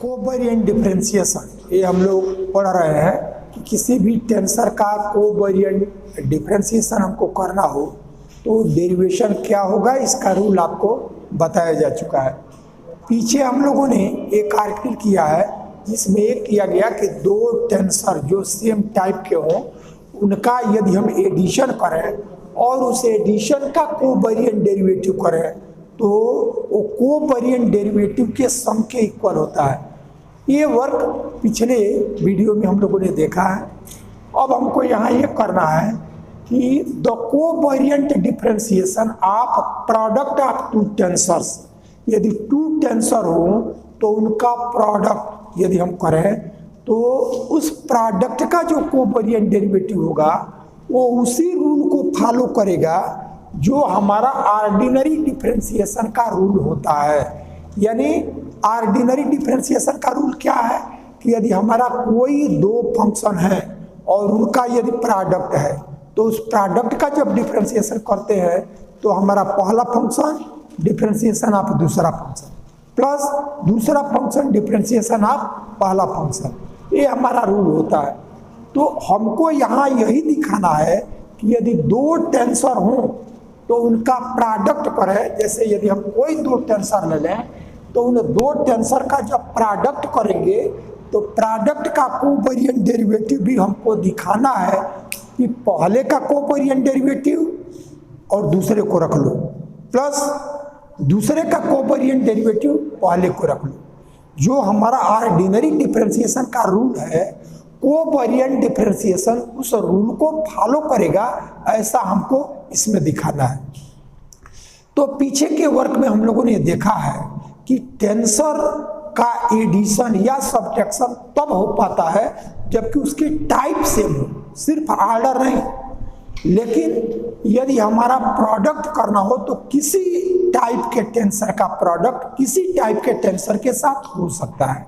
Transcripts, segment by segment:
Covariant differentiation, ये हम लोग पढ़ रहे हैं कि किसी भी टेंसर का कोवेरिएंट डिफरेंशिएशन हमको करना हो तो डेरिवेशन क्या होगा, इसका रूल आपको बताया जा चुका है। पीछे हम लोगों ने एक आर्टिकल किया है जिसमें ये किया गया कि दो टेंसर जो सेम टाइप के हों उनका यदि हम एडिशन करें और उस एडिशन का कोवेरिएंट डेरिवेटिव करें तो वो कोवेरिएंट डेरिवेटिव के सम के इक्वल होता है। ये वर्क पिछले वीडियो में हम लोगों ने देखा है। अब हमको यहाँ ये करना है कि the covariant differentiation of product of two tensors, यदि टू टेंसर हो तो उनका प्रोडक्ट यदि हम करें तो उस प्रोडक्ट का जो कोवेरिएंट डेरिवेटिव होगा वो उसी रूल को फॉलो करेगा जो हमारा ऑर्डिनरी डिफरेंशिएशन का रूल होता है। यानी ऑर्डिनरी डिफरेंशिएशन का रूल क्या है कि यदि हमारा कोई दो फंक्शन है और उनका यदि प्रोडक्ट है तो उस प्रोडक्ट का जब डिफरेंशिएशन करते हैं तो हमारा पहला फंक्शन डिफरेंशिएशन ऑफ दूसरा फंक्शन प्लस दूसरा फंक्शन डिफरेंशिएशन ऑफ पहला फंक्शन, ये हमारा रूल होता है। तो हमको यहाँ यही दिखाना है कि यदि दो टेंसर हों तो उनका प्रोडक्ट करें। जैसे यदि हम कोई दो टेंसर ले लें तो उन दो टेंसर का जब प्रोडक्ट करेंगे तो प्रोडक्ट का कोवेरिएंट डेरिवेटिव भी हमको दिखाना है कि पहले का कोवेरिएंट डेरिवेटिव और दूसरे को रख लो प्लस दूसरे का कोवेरिएंट डेरिवेटिव पहले को रख लो। जो हमारा ऑर्डिनरी डिफरेंशिएशन का रूल है कोवेरिएंट डिफरेंशिएशन उस रूल को फॉलो करेगा, ऐसा हमको इसमें दिखाना है। तो पीछे के वर्क में हम लोगों ने देखा है कि टेंसर का एडिशन या सब्ट्रैक्शन तब हो पाता है जबकि उसकी टाइप सेम हो, सिर्फ ऑर्डर नहीं। लेकिन यदि हमारा प्रोडक्ट करना हो तो किसी टाइप के टेंसर का प्रोडक्ट किसी टाइप के टेंसर के साथ हो सकता है।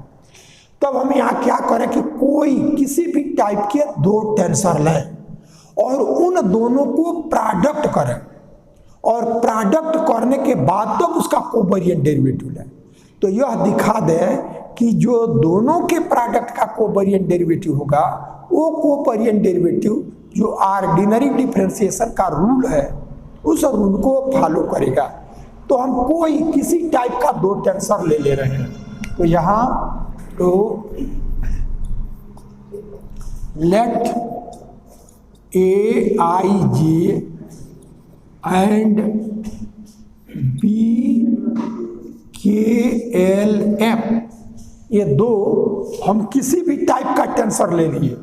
तब हम यहाँ क्या करें कि कोई किसी भी टाइप के दो टेंसर लें और उन दोनों को प्रोडक्ट करें और प्रोडक्ट करने के बाद तब उसका कोवेरिएंट डेरिवेटिव लें। तो यह दिखा दे कि जो दोनों के प्रोडक्ट का कोवेरिएंट डेरिवेटिव होगा वो कोवेरिएंट डेरिवेटिव जो ऑर्डिनरी डिफरेंशिएशन का रूल है उस रूल को फॉलो करेगा। तो हम कोई किसी टाइप का दो टेंसर ले रहे हैं। तो यहाँ तो let A I J and B K L F, ये दो हम किसी भी टाइप का टेंसर ले लिए।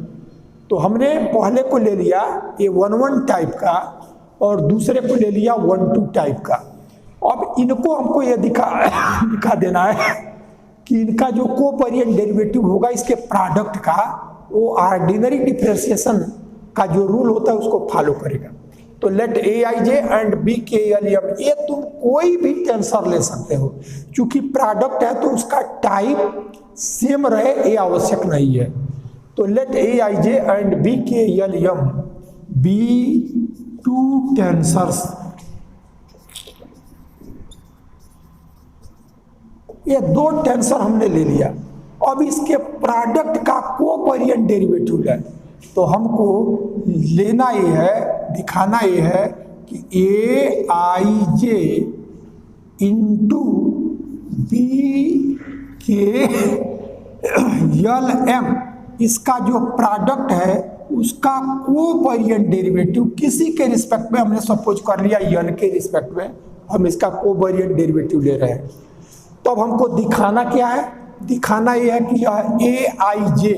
तो हमने पहले को ले लिया ये 1-1 टाइप का और दूसरे को ले लिया 1-2 टाइप का। अब इनको हमको ये दिखा देना है कि इनका जो कोवेरिएंट डेरिवेटिव होगा इसके प्रोडक्ट का वो ऑर्डिनरी डिफरेंशिएशन का जो रूल होता है उसको फॉलो करेगा। तो let A I J and B K L M, ये तुम कोई भी टेंसर ले सकते हो, क्योंकि प्रोडक्ट है तो उसका टाइप सेम रहे ये आवश्यक नहीं है। तो let A I J and B K L M be two tensors, ये दो टेंसर हमने ले लिया। अब इसके प्रोडक्ट का कोवेरिएंट डेरिवेटिव है तो हमको लेना ये है, दिखाना ये है कि ए I J into B K L M, इसका जो प्रोडक्ट है उसका कोवेरिएंट डेरिवेटिव किसी के रिस्पेक्ट में हमने सपोज कर लिया एन के रिस्पेक्ट में हम इसका कोवेरिएंट डेरिवेटिव ले रहे हैं। तो अब हमको दिखाना क्या है, दिखाना यह है कि यह ए आई जे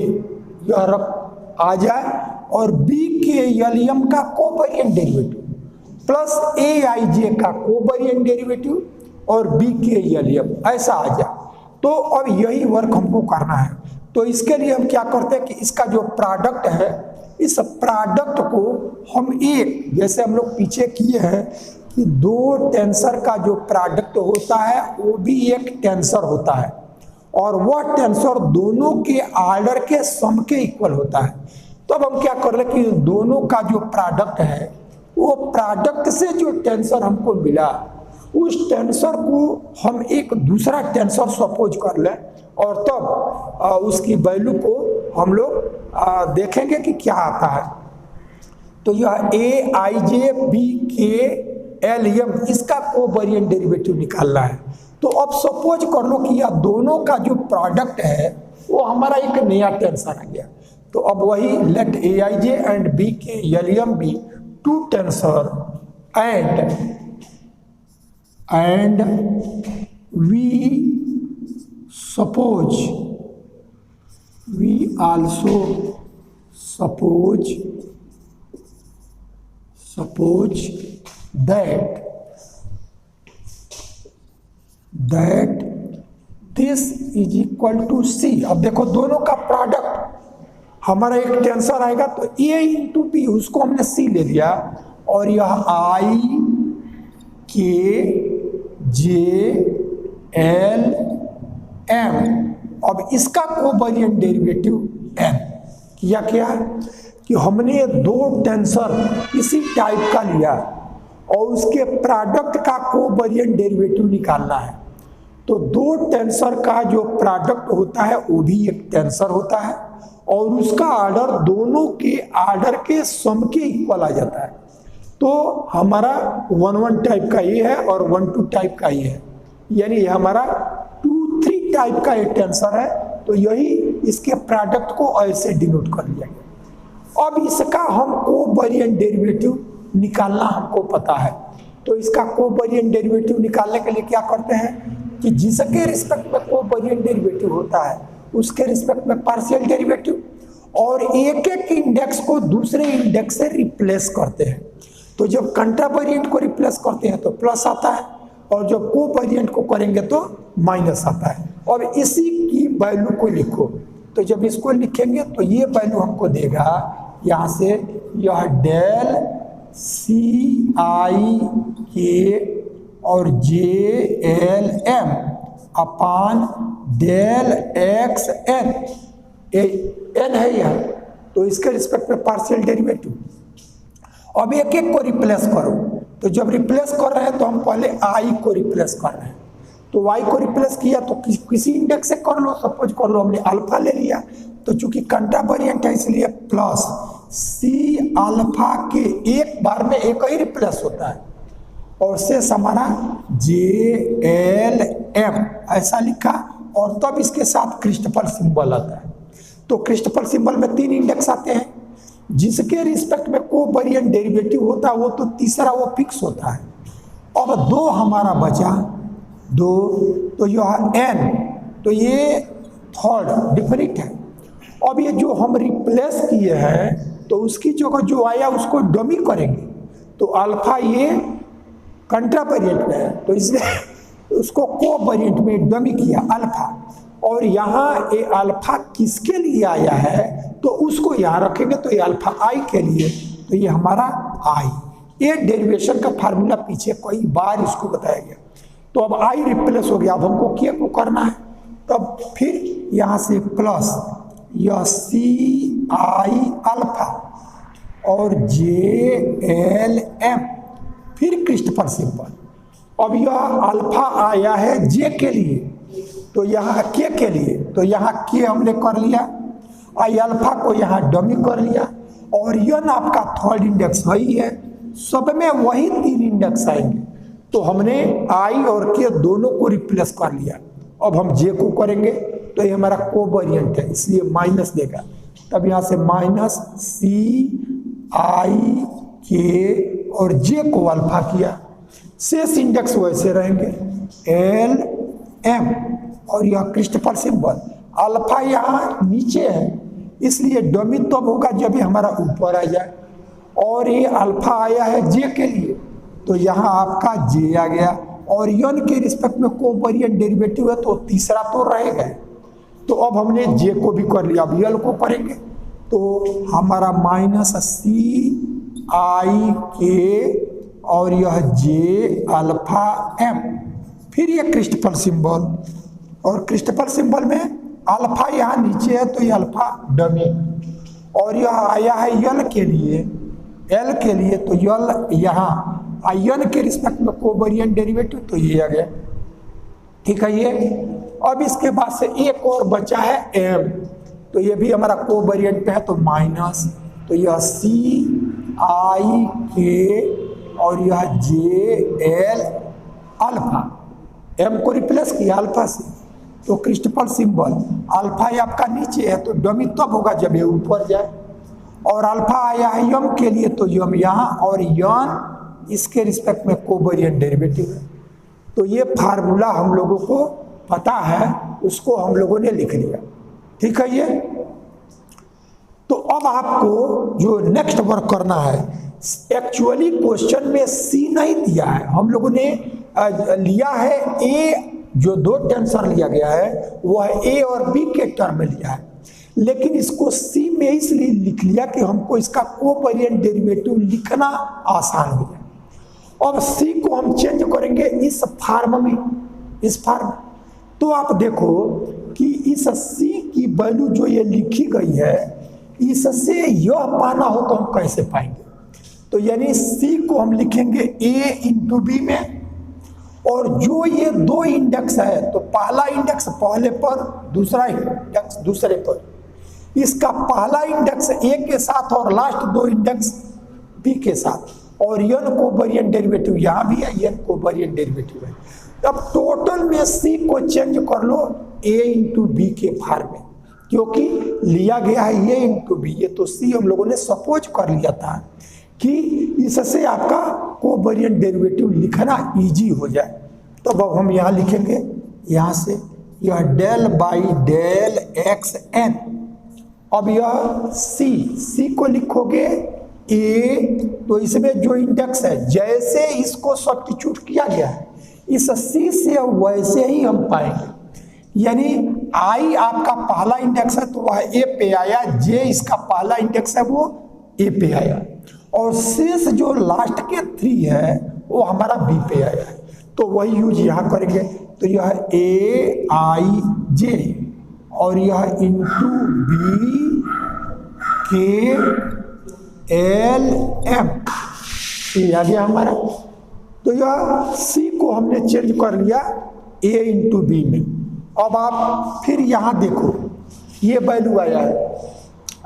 यह रख आ जाए और बी के एल एम का covariant derivative plus A I जे का कोवेरिएंट डेरिवेटिव और बी के एल एम ऐसा आ जाए। तो अब यही वर्क हमको करना है। तो इसके लिए हम क्या करते हैं कि इसका जो प्रोडक्ट है इस प्रोडक्ट को हम एक, जैसे हम लोग पीछे किए हैं कि दो टेंसर का जो प्रोडक्ट होता है वो भी एक टेंसर होता है और वह टेंसर दोनों के ऑर्डर के सम के इक्वल होता है। तो अब हम क्या कर रहे हैं कि दोनों का जो प्रोडक्ट है वो प्रोडक्ट से जो टेंसर हमको मिला उस टेंसर को हम एक दूसरा टेंसर सपोज कर लें और तब उसकी वैल्यू को हम लोग देखेंगे कि क्या आता है। तो यह A I J B K L M इसका कोवेरिएंट डेरिवेटिव निकालना है। तो अब सपोज कर लो कि यह दोनों का जो प्रोडक्ट है वो हमारा एक नया टेंसर आ गया। तो अब वही let A I J and B K L M be two tensor and we also suppose that this is equal to C। अब देखो दोनों का प्रोडक्ट हमारा एक टेंसर आएगा तो A इंटू बी, उसको हमने C ले लिया, और यह I के जे एल एम, अब इसका कोवेरिएंट डेरिवेटिव एन किया क्या कि हमने दो टेंसर इसी टाइप का लिया और उसके प्रोडक्ट का कोवेरिएंट डेरिवेटिव निकालना है। तो दो टेंसर का जो प्रोडक्ट होता है वो भी एक टेंसर होता है और उसका आर्डर दोनों के आर्डर के सम के इक्वल आ जाता है। तो हमारा 1-1 टाइप का ये है और 1-2 टाइप का ये है, यानी हमारा 2-3 टाइप का ये टेंसर है। तो यही इसके प्रोडक्ट को ऐसे डिनोट कर लिया गया। अब इसका हम कोवेरिएंट डेरिवेटिव निकालना हमको पता है। तो इसका कोवेरिएंट डेरिवेटिव निकालने के लिए क्या करते हैं कि जिसके रिस्पेक्ट में कोवेरिएंट डेरिवेटिव होता है उसके रिस्पेक्ट में पार्शियल डेरिवेटिव, और एक एक इंडेक्स को दूसरे इंडेक्स से रिप्लेस करते हैं। तो जब कंट्रावेरिएंट को रिप्लेस करते हैं तो प्लस आता है और जब कोवेरिएंट को करेंगे तो माइनस आता है। और इसी की वैल्यू को लिखो। तो जब इसको लिखेंगे तो ये वैल्यू हमको देगा यहाँ से, यह डेल सी आई के और J L M upon del x N, N है यह, तो इसके रिस्पेक्ट में पार्शियल डेरिवेटिव। अब एक एक को रिप्लेस करो। तो जब रिप्लेस कर रहे हैं तो हम पहले आई को रिप्लेस कर रहे हैं। तो वाई को रिप्लेस किया तो किसी इंडेक्स से कर लो। सपोज कर लो हमने अल्फा ले लिया, तो चूंकि कंट्रावेरिएंट है इसलिए प्लस सी अल्फा के एक बार में एक ही रिप्लेस होता है और शेष हमारा जे एल एम ऐसा लिखा, और तब इसके साथ क्रिस्टफर सिंबल आता है। तो क्रिस्टफर सिंबल में 3 इंडेक्स आते हैं, जिसके रिस्पेक्ट में कोवेरिएंट डेरिवेटिव होता है वो तो तीसरा वो फिक्स होता है। अब 2 हमारा बचा, 2, तो यह n, तो ये थर्ड डिफरेंट है। अब ये जो हम रिप्लेस किए हैं तो उसकी जगह जो आया उसको डमी करेंगे। तो अल्फा ये कंट्रावेरिएंट में है तो इसलिए उसको कोवेरिएंट में डमी किया अल्फा, और यहाँ ये अल्फा किसके लिए आया है तो उसको यहाँ रखेंगे। तो ये अल्फा आई के लिए, तो ये हमारा आई। ये डेरिवेशन का फार्मूला पीछे कई बार इसको बताया गया। तो अब आई रिप्लेस हो गया, अब हमको के को करना है। तब फिर यहाँ से प्लस यह सी आई अल्फा और जे एल एम, फिर क्रिस्टफर सिंबल। अब यह अल्फा आया है जे के लिए, तो यहाँ के लिए, तो यहाँ के हमने कर लिया, आई अल्फा को यहाँ डमी कर लिया, और यन आपका थर्ड इंडेक्स वही है, सब में वही 3 इंडेक्स आएंगे। तो हमने आई और के दोनों को रिप्लेस कर लिया। अब हम जे को करेंगे तो ये हमारा कोवेरिएंट है इसलिए माइनस देगा। तब यहाँ से माइनस सी आई के और जे को अल्फा किया, शेष इंडेक्स वैसे रहेंगे एल एम, और यह क्रिस्टफर सिंबल। अल्फा यहाँ नीचे है इसलिए डमी तब होगा जब ये हमारा ऊपर आ जाए, और ये अल्फा आया है जे के लिए तो यहाँ आपका जे आ गया, और यन के रिस्पेक्ट में कोवेरिएंट डेरिवेटिव है तो तीसरा तो रहेगा। तो अब हमने जे को भी कर लिया, अब यल को करेंगे तो हमारा माइनस सी आई के और यह जे अल्फा एम, फिर ये क्रिस्टफर सिंबल, और क्रिस्टफर सिंबल में अल्फा यहाँ नीचे है तो ये अल्फा डमी, और यह आया है यल के लिए, एल के लिए तो यल यहाँ आयन के रिस्पेक्ट में कोवेरिएंट डेरिवेटिव तो ये आ गया। ठीक है, ये अब इसके बाद से एक और बचा है m, तो ये भी हमारा कोवेरिएंट है, तो माइनस, तो यह CIK और यह JL अल्फा, m को रिप्लेस किया अल्फा से, तो क्रिस्टफल सिंबल अल्फा ये आपका नीचे है, तो डमी तब होगा जब ये ऊपर जाए, और अल्फा आया है यम के लिए, तो यम यहाँ, और यन इसके रिस्पेक्ट में कोवेरिएंट डेरिवेटिव है। तो ये फार्मूला हम लोगों को पता है, उसको हम लोगों ने लिख लिया, ठीक है। ये तो अब आपको जो नेक्स्ट वर्क करना है, एक्चुअली क्वेश्चन में सी नहीं दिया है, हम लोगों ने लिया है ए, जो दो टेंसर लिया गया है वह ए और बी के टर्म में लिया है, लेकिन इसको सी में इसलिए लिख लिया कि हमको इसका कोवेरिएंट डेरिवेटिव लिखना आसान हो जाए। अब सी को हम चेंज करेंगे इस फॉर्म में, इस फॉर्म। तो आप देखो कि इस सी की वैल्यू जो ये लिखी गई है, इससे यह पाना हो तो हम कैसे पाएंगे, तो यानी सी को हम लिखेंगे ए इंटू बी में, और जो ये दो इंडेक्स है, तो पहला इंडेक्स पहले पर, दूसरा इंडेक्स दूसरे पर, इसका पहला इंडेक्स ए के साथ और लास्ट दो इंडेक्स बी के साथ, और यन कोवेरिएंट डेरिवेटिव यहाँ भी है, यन कोवेरिएंट डेरिवेटिव है। अब टोटल में सी को चेंज कर लो ए इंटू बी के फॉर्म में, क्योंकि लिया गया है ए इंटू बी, ये तो सी हम लोगों ने सपोज कर लिया था कि इससे आपका कोवेरिएंट डेरिवेटिव लिखना इजी हो जाए। तो अब हम यहाँ लिखेंगे, यहाँ से यह del by del x N, अब यह सी को लिखोगे ए, तो इसमें जो इंडेक्स है जैसे इसको सब्स्टिट्यूट किया गया है इस सी से वैसे ही हम पाएंगे, यानी आई आपका पहला इंडेक्स है तो वह ए पे आया, जे इसका पहला इंडेक्स है वो ए पे आया, और शेष जो लास्ट के 3 है वो हमारा बी पे आया है, तो वही यूज यहाँ करेंगे। तो यह ए आई जे और यह into B K L M, ये आ गया हमारा। तो यह सी को हमने चेंज कर लिया ए इंटू बी में। अब आप फिर यहाँ देखो ये वैल्यू आया है,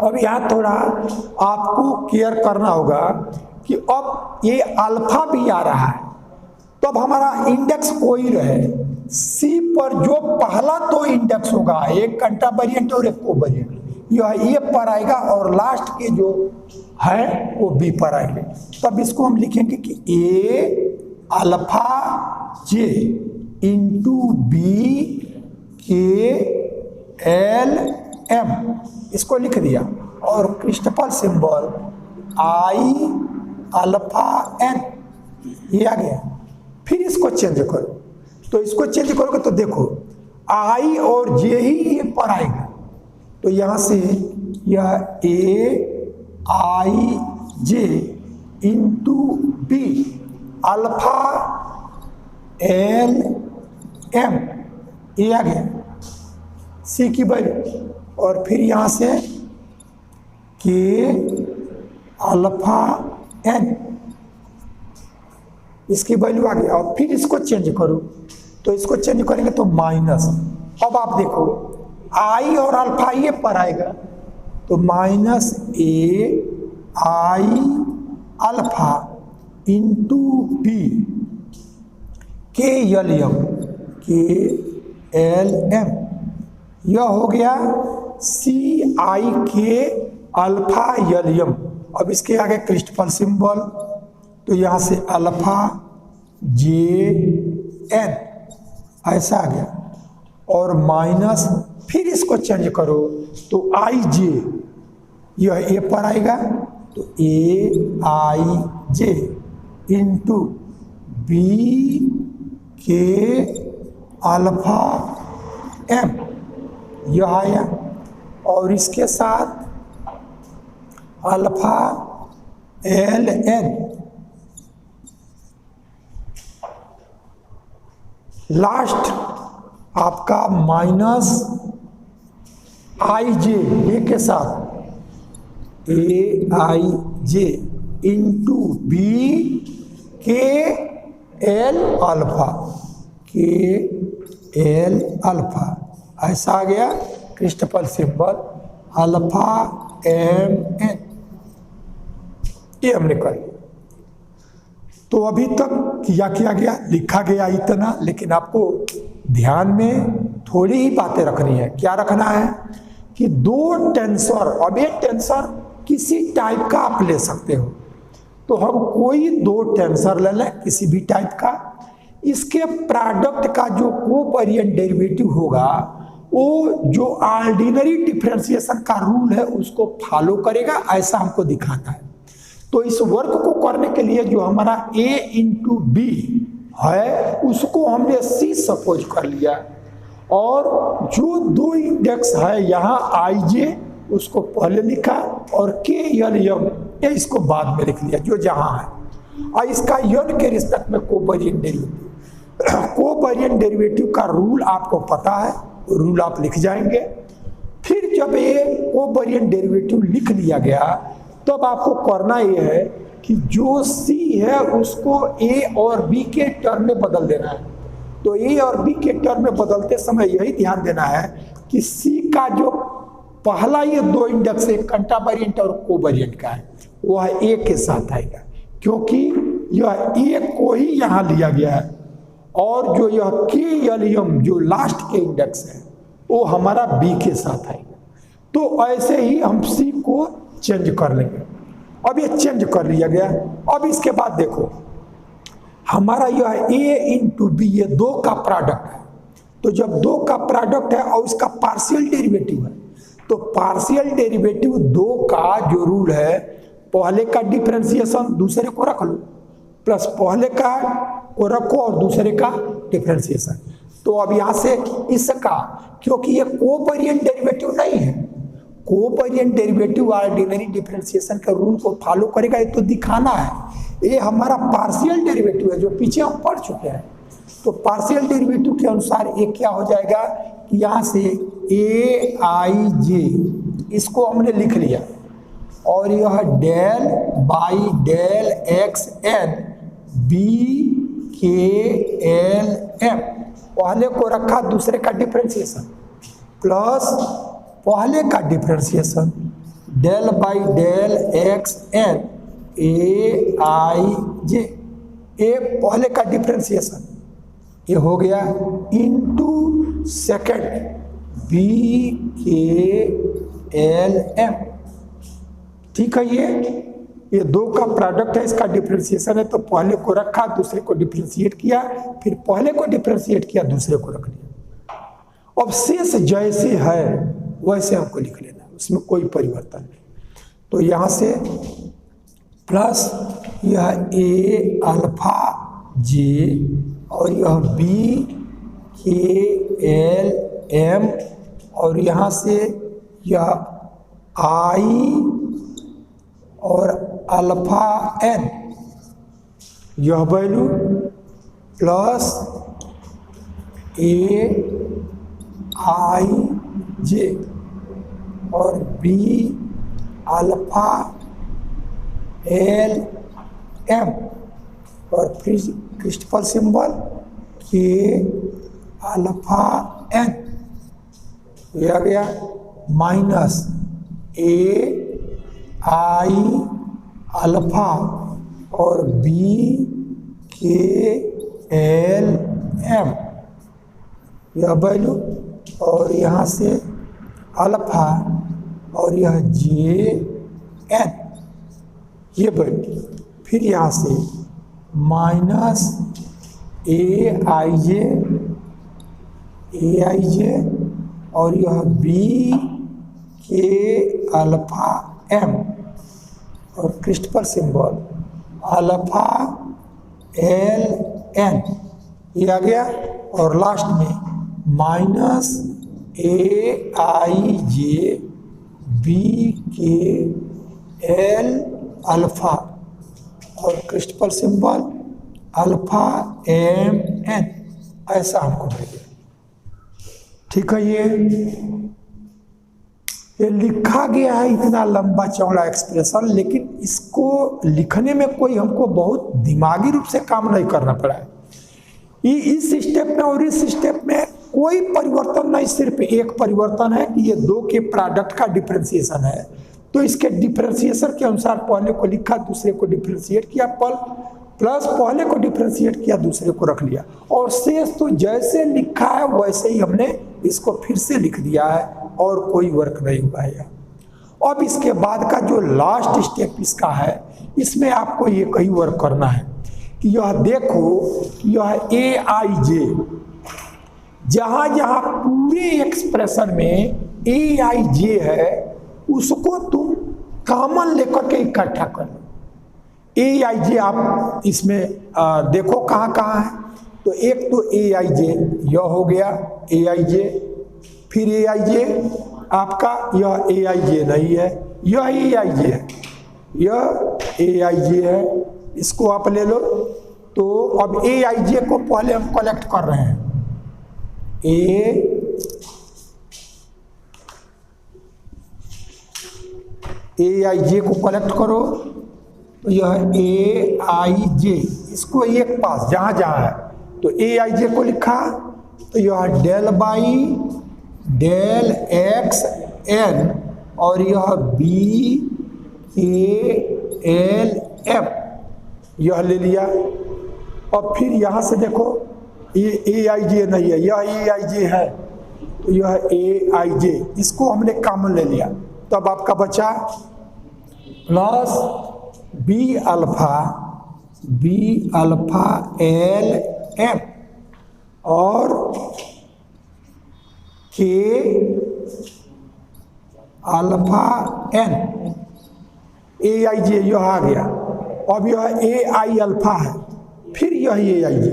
अब यहाँ थोड़ा आपको केयर करना होगा कि अब ये अल्फा भी आ रहा है, तो अब हमारा इंडेक्स कोई रहे, सी पर जो पहला दो इंडेक्स होगा, एक कंट्रावेरिएंट और एक कोवेरिएंट, यह ए पर आएगा और लास्ट के जो है वो बी पर आएंगे। तब इसको हम लिखेंगे कि A alpha J into B K L M, इसको लिख दिया, और Christoffel symbol I alpha N, ये आ गया। फिर इसको चेंज करो, तो इसको चेंज करोगे तो देखो आई और जे ही ये पर आएगा, तो यहां से यह A I J into B alpha L M, ये आ गया सी की वैल्यू, और फिर यहां से के अल्फा एन, इसकी वैल्यू आ गया। और फिर इसको चेंज करो, तो इसको चेंज करेंगे तो माइनस, अब आप देखो आई और अल्फा ये पर आएगा, तो minus A I alpha into B K L M, K L M, यह हो गया सी आई के अल्फा एल एम। अब इसके आगे क्रिस्टफल सिंबल, तो यहाँ से अल्फा जे एन ऐसा आ गया, और माइनस, फिर इसको चेंज करो तो आई जे, यह ए पर आएगा, तो A I J into B K alpha M, यह आया, और इसके साथ अल्फा एल एन, लास्ट आपका माइनस आई जे ए के साथ A I J into B K L alpha, K L alpha, ऐसा आ गया Christoffel symbol alpha M N, ये हमने कर लिया। तो अभी तक किया गया, लिखा गया इतना, लेकिन आपको ध्यान में थोड़ी ही बातें रखनी है। क्या रखना है कि दो टेंसर, अब ये टेंसर किसी टाइप का आप ले सकते हो, तो हम कोई दो टेंसर ले लें किसी भी टाइप का, इसके प्रोडक्ट का जो कोवेरिएंट डेरिवेटिव होगा वो जो ऑर्डिनरी डिफरेंशिएशन का रूल है उसको फॉलो करेगा, ऐसा हमको दिखाना है। तो इस वर्क को करने के लिए जो हमारा a इंटू बी है उसको हमने c सपोज कर लिया, और जो दो इंडेक्स है यहाँ आई जे उसको पहले लिखा और के एल एम ये इसको बाद में लिख लिया जो जहाँ है, और इसका यन के रिस्पेक्ट में कोवेरिएंट डेरिवेटिव, कोवेरिएंट डेरिवेटिव का रूल आपको पता है, रूल आप लिख जाएंगे। फिर जब ये कोवेरिएंट डेरिवेटिव लिख लिया गया तब आपको करना ये है कि जो c है उसको a और b के टर्म में बदल देना है। तो a और b के टर्म में बदलते समय यही ध्यान देना है कि c का जो पहला ये दो इंडेक्स है कंट्रावेरिएंट और कोवेरिएंट का है वह a के साथ आएगा, क्योंकि यह a को ही यहाँ लिया गया है, और जो यह के एल एम जो लास्ट के इंडेक्स है वो हमारा b के साथ आएगा। तो ऐसे ही हम c को चेंज कर लेंगे। अब ये चेंज कर लिया गया। अब इसके बाद देखो हमारा यह a इंटू बी ये दो का प्रोडक्ट है, तो जब दो का प्रोडक्ट है और इसका पार्शियल डेरिवेटिव है, तो पार्शियल डेरिवेटिव दो का जो रूल है पहले का डिफरेंशिएशन दूसरे को रख लो, प्लस पहले का को रखो और दूसरे का डिफरेंशिएशन। तो अब यहाँ से इसका, क्योंकि ये कोवेरिएंट डेरिवेटिव नहीं है, कोवेरिएंट डेरिवेटिव ऑर्डिनरी डिफरेंशिएशन के रूल को फॉलो करेगा, ये तो दिखाना है। ये हमारा पार्शियल डेरिवेटिव है जो पीछे हम पढ़ चुके हैं। तो पार्शियल डेरिवेटिव के अनुसार ये क्या हो जाएगा कि यहाँ से ए आई जे इसको हमने लिख लिया, और यह del by del x n B K L M, पहले को रखा दूसरे का डिफरेंशिएशन, प्लस पहले का differentiation del by del x n A I J, A पहले का डिफरेंशिएशन ये हो गया into second B K L M. ठीक है, ये दो का प्रोडक्ट है, इसका डिफरेंशिएशन है, तो पहले को रखा दूसरे को डिफरेंशिएट किया, फिर पहले को डिफरेंशिएट किया दूसरे को रख लिया। अब शेष जैसे है वैसे हमको लिख लेना, उसमें कोई परिवर्तन नहीं। तो यहाँ से प्लस यह ए अल्फा जे और यह बी के एल एम, और यहाँ से यह आई और अल्फा एन यह वैल्यू प्लस ए आई जे और बी अल्फा एल एम, और फिर क्रिस्टफल सिंबल के अल्फा एन, यह आ गया माइनस ए आई अल्फा और बी के एल एम यह वैल्यू, और यहाँ से अल्फा और यह जे एन ये वैल्यू, फिर यहाँ से माइनस ए आई जे और यह बी के अल्फा एम और Christoffel symbol alpha L N ये आ गया, और लास्ट में minus A I J B K L alpha और Christoffel symbol alpha M N, ऐसा हमको मिलेगा। ठीक है, ये लिखा गया है इतना लंबा चौड़ा एक्सप्रेशन, लेकिन इसको लिखने में कोई हमको बहुत दिमागी रूप से काम नहीं करना पड़ा है। इस स्टेप में और इस स्टेप में कोई परिवर्तन नहीं, सिर्फ एक परिवर्तन है कि ये दो के प्रोडक्ट का डिफरेंशिएशन है, तो इसके डिफरेंशिएशन के अनुसार पहले को लिखा, दूसरे को डिफरेंशिएट किया, प्लस पहले को डिफरेंशिएट किया, दूसरे को रख लिया, और शेष तो जैसे लिखा है वैसे ही हमने इसको फिर से लिख दिया है और कोई वर्क नहीं हुआ है। अब इसके बाद का जो लास्ट स्टेप इसका है, इसमें आपको ये कई वर्क करना है कि यह देखो, यह ए आई जे, जहां जहां पूरे एक्सप्रेशन में ए आई जे है उसको तुम कॉमन लेकर के इकट्ठा कर लो। ए आई जे आप इसमें देखो कहाँ कहाँ है, तो एक तो ए आई जे यह हो गया ए आई जे, फिर ए आई जे आपका यह ए आई जे नहीं है, यह ए आई जे है, यह ए आई जे है, इसको आप ले लो। तो अब ए आई जे को पहले हम कलेक्ट कर रहे हैं, ए आई जे को कलेक्ट करो, तो यह ए आई जे, इसको एक पास जहां जहां है, तो ए आई जे को लिखा, तो यह del by del x N, और यह बी ए एल एफ यह ले लिया। और फिर यहाँ से देखो ये ए आई जे नहीं है, यह ए आई जे है, तो यह ए आई जे, इसको हमने कॉमन ले लिया, तब आपका बचा plus B alpha L M और K alpha N, A I जे यह आ गया। अब यह ए आई अल्फा है, फिर यह ए आई जे,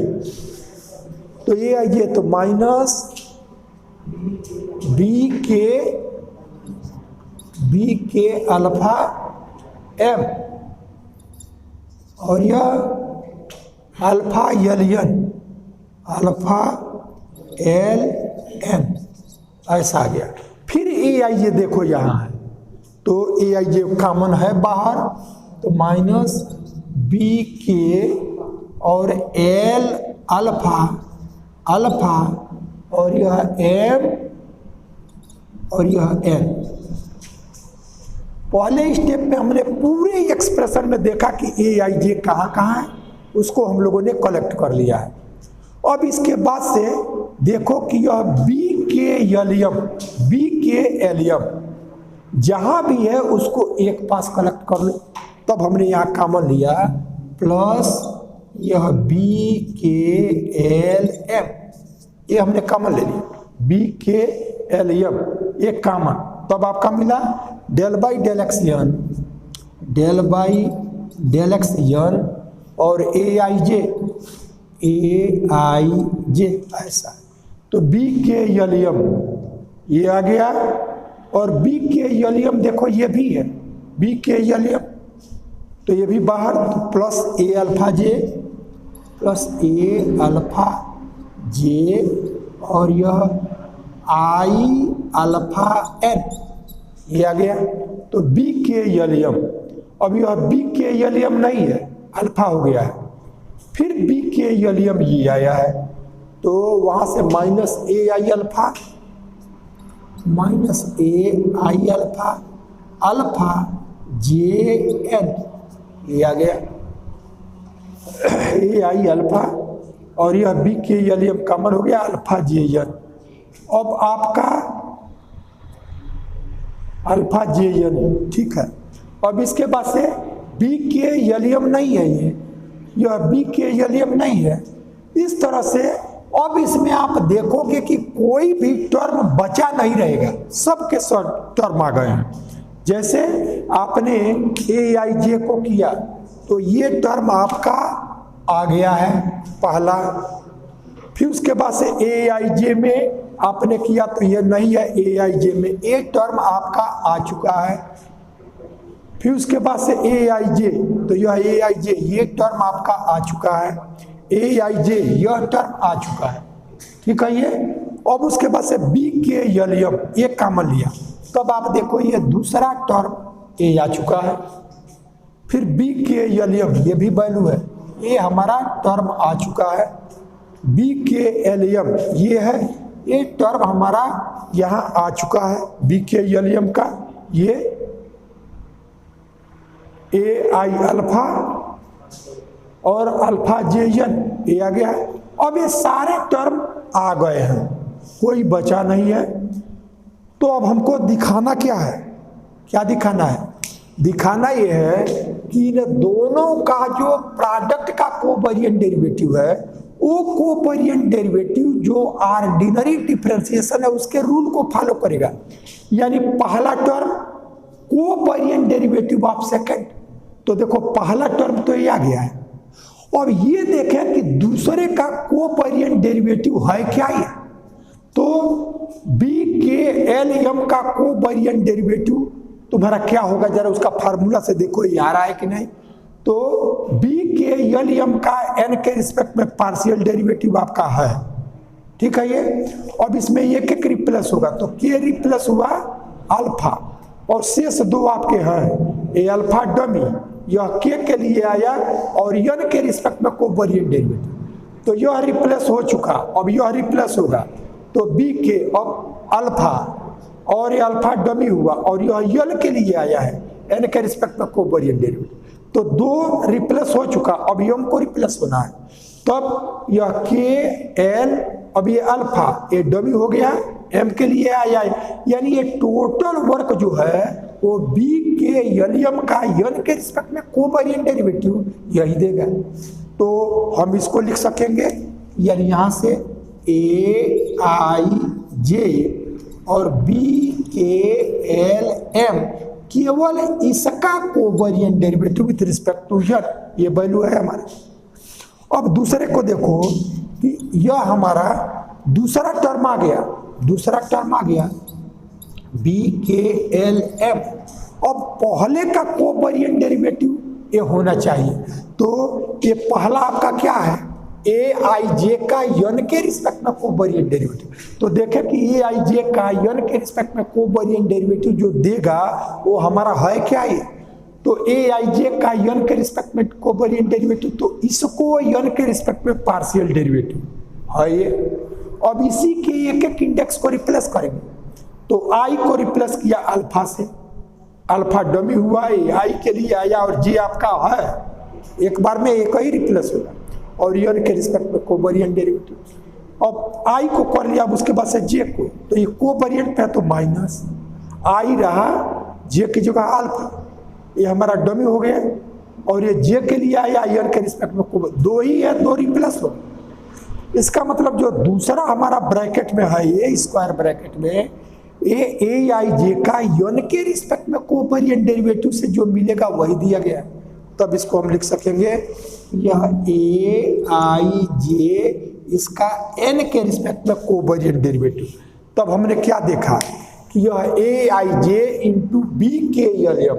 तो ए आई जे तो minus B K alpha M, और यह अल्फा एल एन ऐसा आ गया। फिर ए आई जे देखो यहाँ है, तो ए आई जे कॉमन है बाहर, तो माइनस बी के और एल अल्फा और यह एम और यह एन। पहले स्टेप में हमने पूरे एक्सप्रेशन में देखा कि ए आई जे कहाँ कहाँ है, उसको हम लोगों ने कलेक्ट कर लिया है। अब इसके बाद से देखो कि यह बी के एलियम जहाँ भी है उसको एक पास कलेक्ट कर लो, तब हमने यहाँ कॉमन लिया प्लस यह बी के एल एम, ये हमने कॉमन ले लिया, बी के एल एम एक कॉमन, तब आपका मिला डेल बाई डेल एक्स यन और ए आई जे ऐसा। तो बी के एलियम ये आ गया, और बी के एलियम देखो ये भी है बी के एलियम, तो ये भी बाहर, तो प्लस ए अल्फा जे और यह आई अल्फा एन ये आ गया। तो बी के एलियम, अब यह बी के एलियम नहीं है, अल्फा हो गया है, फिर बी के एलियम ये आया है, तो वहां से minus A I alpha J N ये आ गया, ए आई अल्फा और यह बी के एलियम कॉमन हो गया अल्फा जे एन। अब आपका अल्फा जे एन ठीक है। अब इसके बाद से बी के एलियम नहीं है, यह बी के एलियम नहीं है। इस तरह से अब इसमें आप देखोगे कि कोई भी टर्म बचा नहीं रहेगा, सबके सब टर्म आ गए हैं। जैसे आपने ए आई जे को किया तो ये टर्म आपका आ गया है पहला, फिर उसके बाद से ए आई जे में आपने किया तो ये नहीं है, ए आई जे में एक टर्म आपका आ चुका है, फिर उसके बाद से ए आई जे, तो यह ए आई जे ये टर्म आपका आ चुका है, ए आई जे यह टर्म आ चुका है, ठीक है ये। अब उसके बाद से बी के एलियम एक कॉमन लिया, तब आप देखो ये दूसरा टर्म ए आ चुका है, फिर बी के एलियम ये भी वैल्यू है, ये हमारा टर्म आ चुका है, बी के एलियम ये है, ये टर्म हमारा यहाँ आ चुका है बी के एल एम का, ये ए आई अल्फा और अल्फा जे एन ये आ गया। अब ये सारे टर्म आ गए हैं, कोई बचा नहीं है। तो अब हमको दिखाना क्या है, क्या दिखाना है? दिखाना ये है कि इन दोनों का जो प्रोडक्ट का कोवेरिएंट डेरिवेटिव है, वो कोवेरिएंट डेरिवेटिव जो ऑर्डिनरी डिफरेंशिएशन है उसके रूल को फॉलो करेगा। यानी पहला term covariant derivative of second, तो देखो पहला टर्म तो ये आ गया है। और ये देखें कि दूसरे का कोवेरिएंट डेरिवेटिव है क्या ये, तो बी के एल एम का कोवेरिएंट डेरिवेटिव तुम्हारा क्या होगा, जरा उसका फार्मूला से देखो ये आ रहा है कि नहीं। तो बी के एल एम का एन के रिस्पेक्ट में पार्शियल डेरिवेटिव आपका है, ठीक है ये। अब इसमें एक एक रिप्लेस होगा, तो के रिप्लेस हुआ अल्फा और शेष दो आपके हैं, ए अल्फा डमी, यह के लिए आया और एन के रिस्पेक्ट में कोवेरिएंट डेरिवेटिव, तो यह रिप्लेस हो चुका। अब यह रिप्लेस होगा तो बी के अब अल्फा और ये अल्फा डमी हुआ और यह यल के लिए आया है एन के रिस्पेक्ट में कोवेरिएंट डेरिवेटिव, तो दो रिप्लेस हो चुका। अब एम को रिप्लेस होना है, तब यह के एल, अब ये अल्फा ये डमी हो गया, एम के लिए आया है, यानी ये टोटल वर्क जो है वो बी के एल एम का एन के रिस्पेक्ट में कोवेरिएंट डेरिवेटिव यही देगा। तो हम इसको लिख सकेंगे, यानी यहाँ से ए आई जे और बी के एल एम केवल इसका covariant derivative with respect to N, ये वैल्यू है हमारे। अब दूसरे को देखो कि यह हमारा दूसरा टर्म आ गया, दूसरा टर्म आ गया बी के एल एम। अब पहले का कोवेरिएंट डेरिवेटिव ये होना चाहिए, तो ये पहला आपका क्या है, ए आई जे का एन के रिस्पेक्ट में कोवेरिएंट डेरिवेटिव। तो देखें कि ए आई जे का एन के रिस्पेक्ट में कोवेरिएंट डेरिवेटिव जो देगा वो हमारा है क्या ये, तो ए आई जे का एन के रिस्पेक्ट में कोवेरिएंट डेरिवेटिव, तो इसको एन के रिस्पेक्ट में पार्शियल डेरिवेटिव है ये। अब इसी के एक एक इंडेक्स को रिप्लेस करेंगे, तो आई को रिप्लेस किया अल्फा से, अल्फा डमी हुआ, आई के लिए आया और जे आपका है, एक बार में एक ही रिप्लेस होगा और एन के रिस्पेक्ट में कोवेरिएंट डेरिवेटिव। अब आई को कर लिया, अब उसके बाद से जे को, तो ये कोवेरिएंट पे है तो माइनस आई रहा, जे की जगह अल्फा, ये हमारा डमी हो गया और ये जे के लिए आया एन के रिस्पेक्ट में दो ही है, दो रिप्लेस हो। इसका मतलब जो दूसरा हमारा ब्रैकेट में है ये स्क्वायर ब्रैकेट में ए आई जे का एन के रिस्पेक्ट में कोवेरिएंट डेरिवेटिव से जो मिलेगा वही दिया गया, तब इसको हम लिख सकेंगे यह ए आई जे इसका एन के रिस्पेक्ट में कोवेरिएंट डेरिवेटिव। तब हमने क्या देखा कि यह A I J into B K L M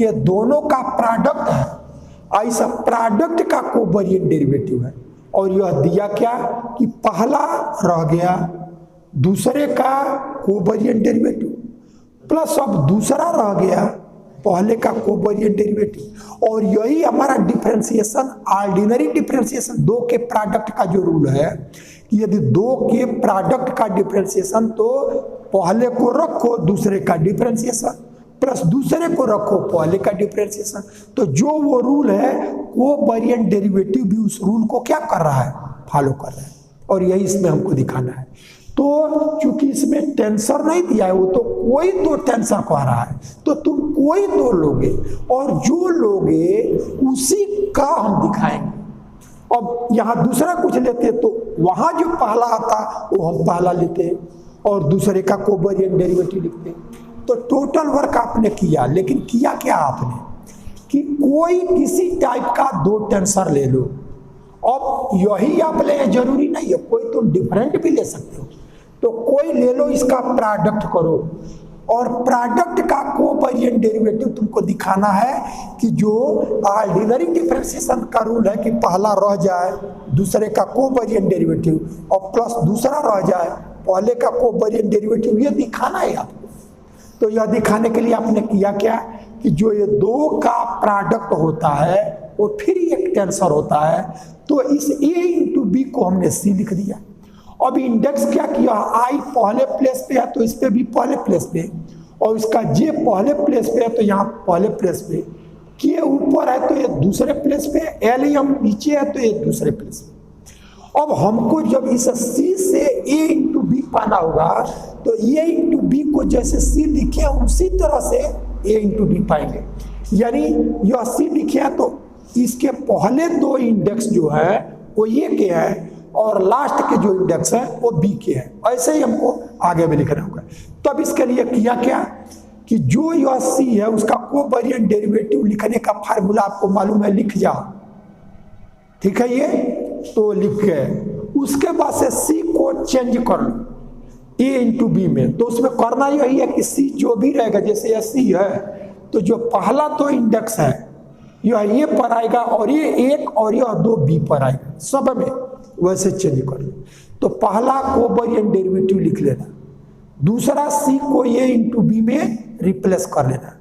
ये दोनों का प्रोडक्ट है, ऐसा प्रोडक्ट का कोवेरिएंट डेरिवेटिव है। और यह दिया क्या कि पहला रह गया दूसरे का कोवेरिएंट डेरिवेटिव प्लस अब दूसरा रह गया पहले का कोवेरिएंट डेरिवेटिव। और यही हमारा डिफरेंशिएशन, ऑर्डिनरी डिफरेंशिएशन, दो के प्रोडक्ट का जो रूल है कि यदि दो के प्रोडक्ट का डिफरेंशिएशन तो पहले को रखो दूसरे का डिफरेंशिएशन प्लस दूसरे को रखो पहले का डिफरेंशिएशन, तो जो वो रूल है कोवेरिएंट डेरिवेटिव भी उस रूल को क्या कर रहा है, फॉलो कर रहा है। और यही इसमें हमको दिखाना है। तो चूंकि इसमें टेंसर नहीं दिया है, वो तो कोई दो टेंसर को आ रहा है, तो तुम कोई दो लोगे और जो लोगे उसी का हम दिखाएंगे। अब यहाँ दूसरा कुछ लेते तो वहां जो पहला आता वो हम पहला लेते और दूसरे का कोवेरिएंट डेरिवेटिव लिखते। तो टोटल वर्क आपने किया, लेकिन किया क्या आपने कि कोई किसी टाइप का दो टेंसर ले लो। अब यही आप ले, जरूरी नहीं है, कोई तुम डिफरेंट भी ले सकते हो, तो कोई ले लो, इसका प्रोडक्ट करो और प्रोडक्ट का कोवेरिएंट डेरिवेटिव तुमको दिखाना है कि जो ऑर्डिनरी डिफरेंशिएशन का रूल है कि पहला रह जाए दूसरे का कोवेरिएंट डेरिवेटिव और प्लस दूसरा रह जाए पहले का कोवेरिएंट डेरिवेटिव, ये दिखाना है आपको। तो यह दिखाने के लिए आपने किया क्या कि जो ये दो का प्रोडक्ट होता है वो फिर एक टेंसर होता है, तो इस ए इंटू बी को हमने सी लिख दिया अब इंडेक्स क्या किया, आई पहले प्लेस पे है तो इस पे भी पहले प्लेस पे, और इसका जे पहले प्लेस पे है तो यहाँ पहले प्लेस पे, के ऊपर है तो ये दूसरे प्लेस पे, एल एम नीचे है तो ये दूसरे प्लेस पे। अब हमको जब इस सी से ए इंटू बी पाना होगा तो ए इंटू बी को जैसे सी लिखे उसी तरह से ए इंटू बी पाएंगे। यानी यह सी लिखे है तो इसके पहले दो इंडेक्स जो है वो ए के है और लास्ट के जो इंडेक्स है वो बी के है। ऐसे ही हमको आगे भी लिखना होगा। तब इसके लिए किया क्या कि जो यह सी है उसका कोवेरिएंट डेरिवेटिव लिखने का फार्मूला आपको मालूम है, लिख जाओ, ठीक है। ये तो लिख के उसके बाद से सी को चेंज कर लो ए इंटू बी में। तो उसमें करना यही है कि सी जो भी रहेगा, जैसे यह सी है तो जो पहला तो इंडेक्स है यह ए पर आएगा और ये एक और यह दो बी पर आएगा, सब में वैसे चेंज कर लो। तो पहला कोवेरिएंट डेरिवेटिव लिख लेना, दूसरा सी को ए इंटू बी में रिप्लेस कर लेना,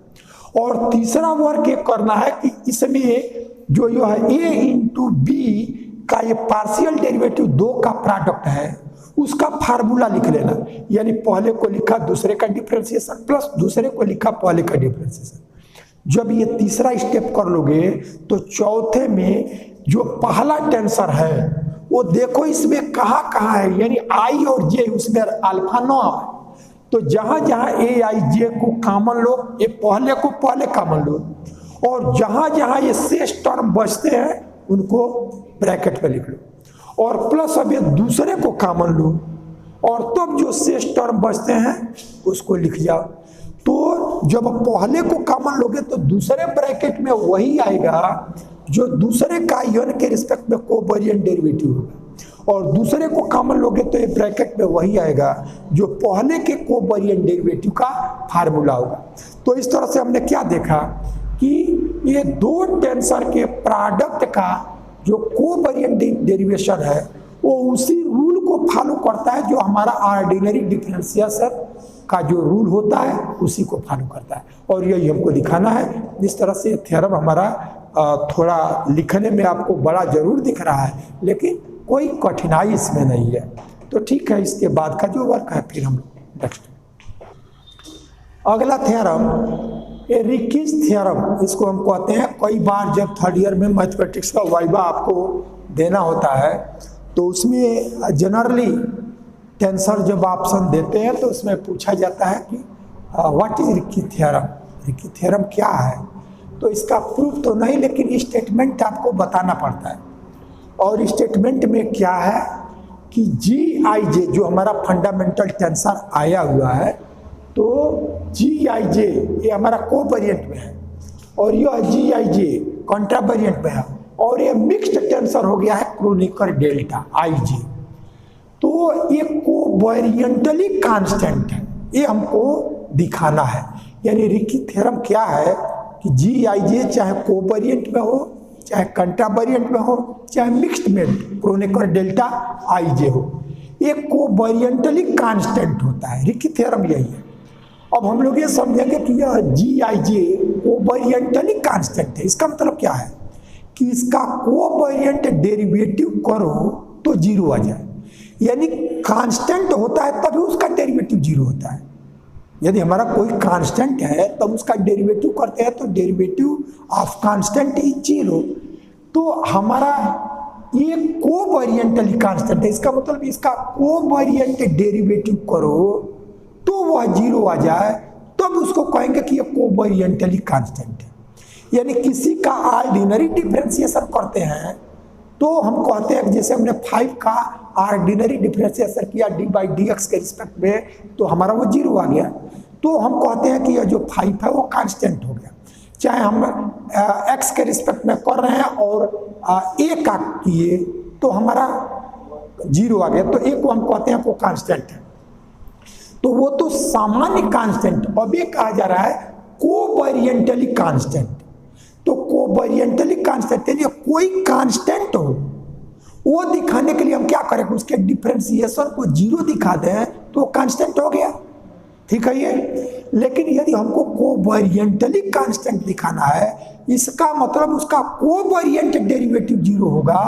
और तीसरा वर्क ये करना है कि इसमें जो यह ए इंटू बी का ये पार्शियल डेरिवेटिव दो का प्रोडक्ट है उसका फार्मूला लिख लेना। यानी पहले को लिखा दूसरे का डिफरेंशिएशन प्लस दूसरे को लिखा पहले का डिफरेंशिएशन। जब ये तीसरा स्टेप कर लोगे तो चौथे में जो पहला टेंसर है वो देखो इसमें कहाँ है, यानी आई और जे उसमें अल्फा नो है। तो जहां जहां ए आई जे को कॉमन लो, ये पहले को पहले कॉमन लो, और जहां जहां ये शेष टर्म बचते हैं उनको ब्रैकेट में लिख लो, और प्लस अब ये दूसरे को कॉमन लो, और तब जो शेष टर्म बचते हैं उसको लिख जाओ। तो जब पहले को कॉमन लोगे तो दूसरे ब्रैकेट में वही आएगा जो दूसरे का यन के रिस्पेक्ट में कोवेरिएंट डेरिवेटिव होगा, और दूसरे को कॉमन लोगे तो ये ब्रैकेट में वही आएगा जो पहले के कोवेरिएंट डेरिवेटिव का फार्मूला होगा। तो इस तरह से हमने क्या देखा कि ये दो टेंसर के प्रोडक्ट का जो कोवेरिएंट डेरिवेशन है वो उसी रूल को फॉलो करता है जो हमारा ऑर्डिनरी डिफरेंशिएशन का जो रूल होता है उसी को फॉलो करता है, और यही हमको दिखाना है। इस तरह से थ्योरम हमारा थोड़ा लिखने में आपको बड़ा जरूर दिख रहा है लेकिन कोई कठिनाई इसमें नहीं है। तो ठीक है, इसके बाद का जो वर्क है फिर हम नेक्स्ट। अगला थ्योरम ये रिकीज थ्योरम, इसको हम कहते हैं। कई बार जब थर्ड ईयर में मैथमेटिक्स का वाइवा आपको देना होता है तो उसमें जनरली टेंसर जब ऑप्शन देते हैं तो उसमें पूछा जाता है कि what is Ricky theorem, Ricky theorem क्या है। तो इसका प्रूफ तो नहीं लेकिन स्टेटमेंट आपको बताना पड़ता है, और स्टेटमेंट में क्या है कि जी आई जे जो हमारा फंडामेंटल टेंसर आया हुआ है तो जी आई जे ये हमारा कोवेरिएंट में है, और यह जी आई जे कॉन्ट्रावेरिएंट में है, और ये मिक्स्ड टेंसर हो गया है क्रोनिकर डेल्टा आई जे। तो ये कोवेरिएंटली कांस्टेंट है, ये हमको दिखाना है। यानी रिकी थ्योरम क्या है कि जी आई जे चाहे कोवेरिएंट में हो, चाहे कंट्रावेरिएंट में हो, चाहे मिक्स्ड में क्रोनिकर डेल्टा आई जे हो, ये कोवेरिएंटली कांस्टेंट होता है। रिकी थ्योरम यही है। अब हम लोग ये समझेंगे कि यह जी आई जे कोवेरिएंटली कांस्टेंट है। इसका मतलब क्या है कि इसका कोवेरिएंट डेरिवेटिव करो तो जीरो आ जाए, यानी कांस्टेंट होता है तभी उसका डेरिवेटिव जीरो होता है। यदि हमारा कोई कांस्टेंट है तब उसका डेरिवेटिव करते हैं तो derivative of constant is zero. तो हमारा ये कोवेरिएंटली कांस्टेंट है, इसका मतलब इसका कोवेरिएंट डेरिवेटिव करो तो वह जीरो आ जाए, तब उसको कहेंगे कि ये कोवेरिएंटली कांस्टेंट है। यानी किसी का ऑर्डिनरी डिफरेंशिएशन करते हैं तो हम कहते हैं जैसे हमने 5 का ऑर्डिनरी डिफरेंशिएशन किया डी बाई डी एक्स के रिस्पेक्ट में तो हमारा वो जीरो आ गया, तो हम कहते हैं कि यह जो 5 है वो कांस्टेंट हो गया। चाहे हम एक्स के रिस्पेक्ट में कर रहे हैं और ए का किए तो हमारा जीरो आ गया, तो ए को हम कहते हैं वो कांस्टेंट है। तो वो तो सामान्य कांस्टेंट, अब ये कहा जा रहा है कोवेरिएंटली कांस्टेंट। तो कोवेरिएंटली कांस्टेंट यानी कोई कांस्टेंट हो वो दिखाने के लिए हम क्या करें, उसके डिफरेंशिएशन को जीरो दिखा दें तो कांस्टेंट हो गया, ठीक है ये। लेकिन यदि हमको कोवेरिएंटली कांस्टेंट दिखाना है, इसका मतलब उसका कोवेरिएंट डेरिवेटिव जीरो होगा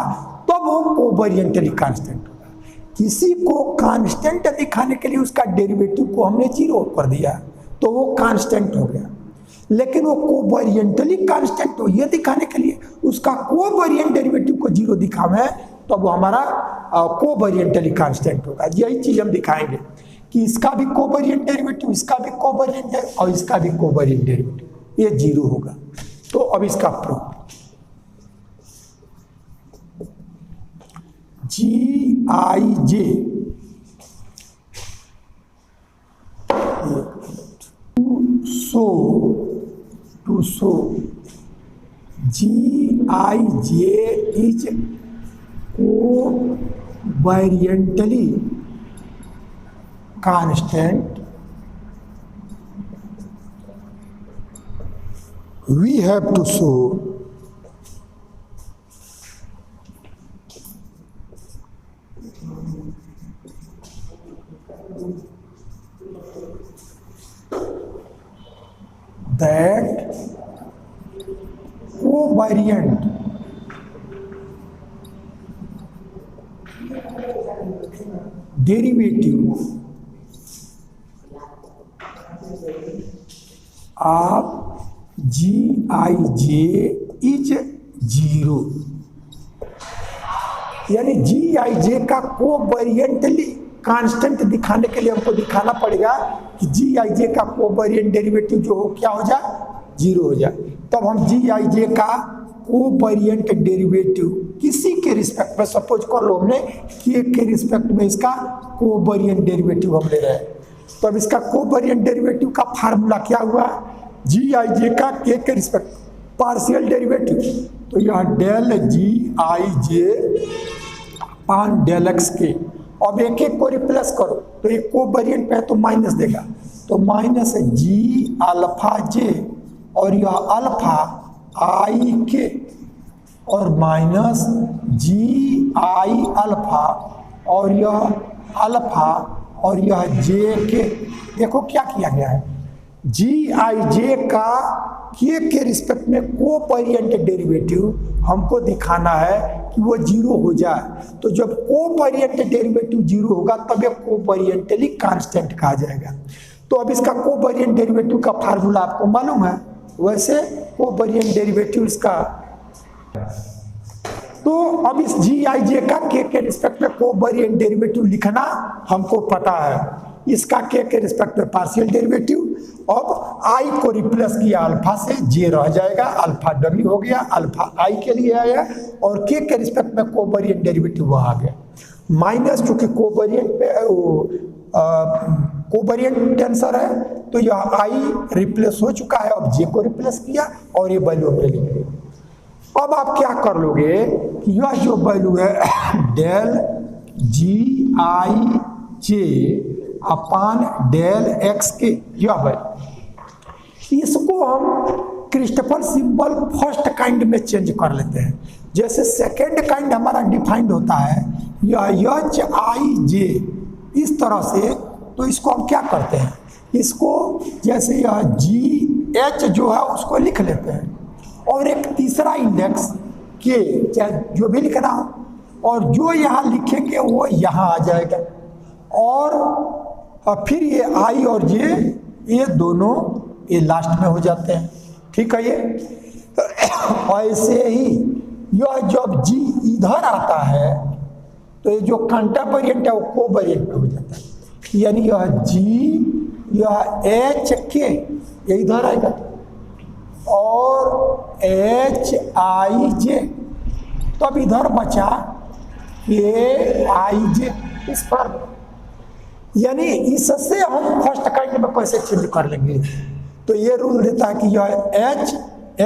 तब वो कोवेरिएंटली कांस्टेंट होगा। किसी को कांस्टेंट दिखाने के लिए उसका डेरिवेटिव को हमने जीरो कर दिया तो वो कांस्टेंट हो गया, लेकिन वो कोवेरिएंटली कांस्टेंट हो ये दिखाने के लिए उसका कोवेरिएंट डेरिवेटिव को जीरो दिखावे तो वो हमारा कोवेरिएंटली कांस्टेंट होगा। यही चीज हम दिखाएंगे कि इसका भी कोवेरिएंट डेरिवेटिव, इसका भी कोवेरिएंट और इसका भी कोवेरिएंट डेरिवेटिव ये जीरो होगा। तो अब इसका proof GIJ to show GIJ is covariantly constant, we have to show that covariant derivative of GIJ is zero, यानी GIJ का कोवेरिएंटली कांस्टेंट दिखाने के लिए हमको दिखाना पड़ेगा कि GIJ का कोवेरिएंट डेरिवेटिव जो हो क्या हो जाए, जीरो हो जाए। तब हम GIJ का कोवेरिएंट डेरिवेटिव किसी के रिस्पेक्ट में, सपोज कर लो हमने K के रिस्पेक्ट में इसका कोवेरिएंट डेरिवेटिव हम ले रहे हैं, तो अब इसका कोवेरिएंट डेरिवेटिव का फार्मूला क्या हुआ, GIJ का K के रिस्पेक्ट पार्शियल डेरिवेटिव, तो यह डेल GIJ पान डेल एक्स के। अब एक एक को रिप्लेस करो तो एक कोवेरिएंट पे है तो माइनस देगा, तो माइनस G अल्फा J और यह अल्फा I के और माइनस GI अल्फा और यह अल्फा और यह J के। देखो क्या किया गया है, GIJ का K के रिस्पेक्ट में कोवेरिएंट डेरिवेटिव हमको दिखाना है कि वो जीरो हो जाए, तो जब कोवेरिएंट डेरिवेटिव जीरो होगा तब ये कोवेरिएंटली कांस्टेंट कहा जाएगा। तो अब इसका कोवेरिएंट डेरिवेटिव का फार्मूला आपको मालूम है, वैसे कोवेरिएंट डेरिवेटिव इसका, तो अब इस GIJ का K के रिस्पेक्ट में कोवेरिएंट डेरिवेटिव लिखना हमको पता है। इसका K के रिस्पेक्ट में पार्शियल डेरिवेटिव, अब I को रिप्लेस किया अल्फा से, J रह जाएगा, अल्फा डमी हो गया, अल्फा I के लिए आया और K के रिस्पेक्ट में कोवेरिएंट डेरिवेटिव वहाँ आ गया। माइनस चूंकि कोवेरिएंट टेंसर है तो यह I रिप्लेस हो चुका है, अब J को रिप्लेस किया और ये वैल्यू हमने लिख ली। अब आप क्या कर लोगे कि यह जो वैल्यू है del GIJ upon del X K, यह वैल्यू, इसको हम क्रिस्टोफर सिंबल फर्स्ट काइंड में चेंज कर लेते हैं। जैसे सेकेंड काइंड हमारा डिफाइंड होता है यह HIJ इस तरह से, तो इसको हम क्या करते हैं, इसको जैसे यह GH जो है उसको लिख लेते हैं और एक तीसरा इंडेक्स K, चाहे जो भी लिखना हो, और जो यहाँ लिखेंगे वो यहाँ आ जाएगा और फिर ये I और J ये दोनों ये लास्ट में हो जाते हैं। ठीक है, ये ऐसे ही यह जब G इधर आता है तो ये जो कंटेम्पोरेंट है वो कोवेरिएंट में हो जाता है, यानी यह G यह HK ये इधर आएगा और HIJ, तो अब इधर बचा KIJ इस पर, यानी इससे हम फर्स्ट काइंड में कैसे चेंज कर लेंगे, तो ये रूल देता है कि यह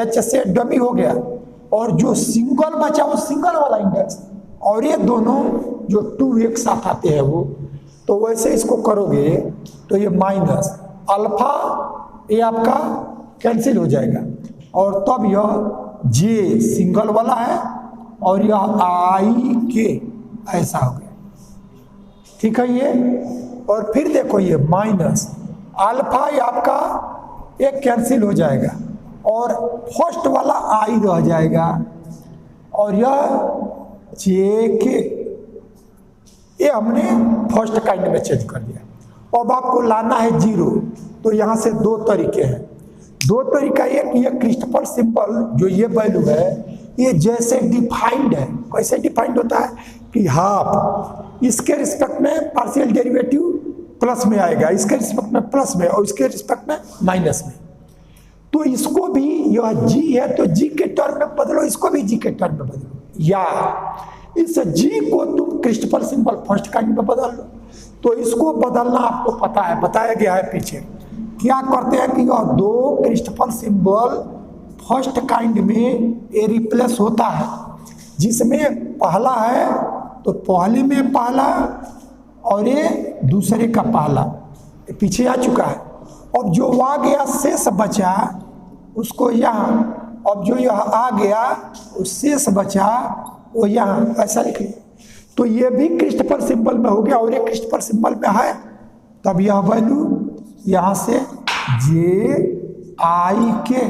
H से डमी हो गया और जो सिंगल बचा वो सिंगल वाला इंडेक्स और ये दोनों जो 2 एक साथ आते हैं वो, तो वैसे इसको करोगे तो ये माइनस अल्फा ये आपका कैंसिल हो जाएगा और तब यह J सिंगल वाला है और यह IK ऐसा हो गया। ठीक है, ये और फिर देखो ये माइनस अल्फा ये आपका एक कैंसिल हो जाएगा और फर्स्ट वाला I रह जाएगा और यह JK ये हमने फर्स्ट काइंड में चेंज कर दिया। अब आपको लाना है जीरो, तो यहाँ से दो तरीके हैं। दो तरीका, एक ये क्रिस्टफर सिंबल जो ये वैल्यू है ये जैसे डिफाइंड है, कैसे डिफाइंड होता है कि हाफ इसके रिस्पेक्ट में पार्शियल डेरिवेटिव प्लस में आएगा, इसके रिस्पेक्ट में प्लस में और इसके रिस्पेक्ट में माइनस में। तो इसको भी यह जी है तो जी के टर्म में बदलो, इसको भी जी के टर्म में बदलो, या इस जी को तुम क्रिस्टफर सिंबल फर्स्ट काइंड में बदल लो। तो इसको बदलना आपको पता है, बताया गया है पीछे। क्या करते हैं कि यह दो क्रिस्टफर सिंबल फर्स्ट काइंड में ये रिप्लेस होता है, जिसमें पहला है तो पहले में पहला और ये दूसरे का पहला पीछे आ चुका है। अब जो आ गया शेष बचा उसको यहाँ, अब जो यह आ गया उस शेष बचा वो यहाँ, ऐसा लिखिए। तो ये भी क्रिस्टफर सिंबल में हो गया और ये क्रिस्टफर सिंबल में है, तब यह वैल्यू यहाँ से जे आई के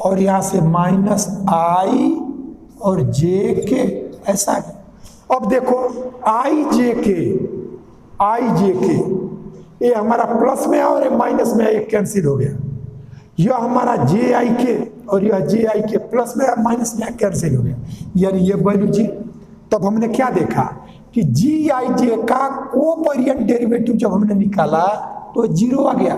और यहाँ से माइनस आई और जे के, ऐसा है। अब देखो आई जे के ये हमारा प्लस में है और ये माइनस में है, ये कैंसिल हो गया। यह हमारा जे आई के और यह जे आई के प्लस में है माइनस में है, कैंसिल हो गया, यानी ये वैल्यू जी। तब हमने क्या देखा कि जी आई जे का कोवेरिएंट डेरिवेटिव जब हमने निकाला तो जीरो आ गया।